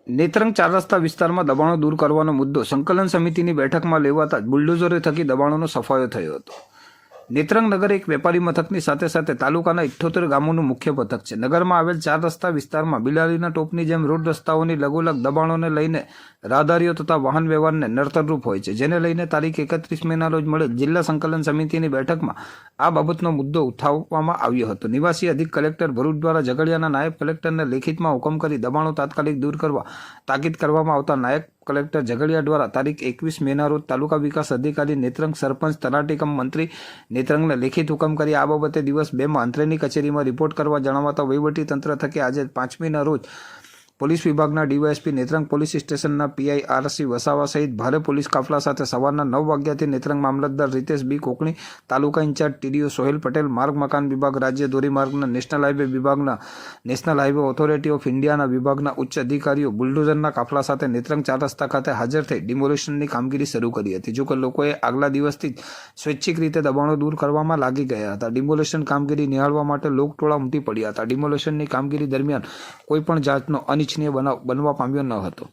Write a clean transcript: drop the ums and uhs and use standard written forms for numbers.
નેત્રંગ ચાર રસ્તા વિસ્તારમાં દબાણો દૂર કરવાનો મુદ્દો સંકલન સમિતિની બેઠકમાં લેવાતા જ બુલડોઝરો થકી દબાણોનો સફાયો થયો હતો. નેત્રંગ નગર એક વેપારી મથકની સાથે સાથે તાલુકાના 78 ગામોનું મુખ્ય મથક છે. નગરમાં આવેલ ચાર રસ્તા વિસ્તારમાં બિલાડીના ટોપની જેમ રોડ રસ્તાઓની લગોલગ દબાણોને લઈને રાહદારીઓ તથા વાહન વ્યવહારને નડતરરૂપ હોય છે, જેને લઈને તારીખ 31 મેના રોજ મળેલ જિલ્લા સંકલન સમિતિની બેઠકમાં આ બાબતનો મુદ્દો ઉઠાવવામાં આવ્યો હતો. નિવાસી અધિક કલેક્ટર ભરૂચ દ્વારા ઝઘડિયાના નાયબ કલેક્ટરને લેખિતમાં હુકમ કરી દબાણો તાત્કાલિક દૂર કરવા તાકીદ કરવામાં આવતા નાયબ કલેક્ટર ઝઘડિયા દ્વારા તારીખ 21 મેના રોજ તાલુકા વિકાસ અધિકારી નેત્રંગ, સરપંચ, તલાટી કમ મંત્રી નેત્રંગને લેખિત હુકમ કરી આ બાબતે દિવસ 2માં અંતરેની કચેરીમાં રિપોર્ટ કરવા જણાવતા વહીવટી તંત્ર થકી આજે 5મીના રોજ પોલીસ વિભાગના ડીવાયએસપી નેત્રંગ પોલીસ સ્ટેશનના પીઆઈ આરસી વસાવા સહિત ભારે પોલીસ કાફલા સાથે સવારના 9 વાગ્યાથી નેત્રંગ મામલતદાર રીતેશ બી કોકણી, તાલુકા ઇન્ચાર્જ ટીડીઓ સોહેલ પટેલ, માર્ગ મકાન વિભાગ, રાજ્ય ધોરીમાર્ગના નેશનલ હાઈવે વિભાગના નેશનલ હાઈવે ઓથોરિટી ઓફ ઇન્ડિયાના વિભાગના ઉચ્ચ અધિકારીઓ બુલડોઝરના કાફલા સાથે નેત્રંગ ચાર રસ્તા ખાતે હાજર થઈ ડિમોલિશનની કામગીરી શરૂ કરી હતી. જોકે લોકોએ આગલા દિવસથી જ સ્વૈચ્છિક રીતે દબાણો દૂર કરવામાં લાગી ગયા હતા. ડિમોલિશન કામગીરી નિહાળવા માટે લોકટોળા ઉમટી પડ્યા હતા. ડિમોલિશનની કામગીરી દરમિયાન કોઈપણ જાતનો અનિચ્છનીય બનાવ બનવા પામ્યો ન હતો.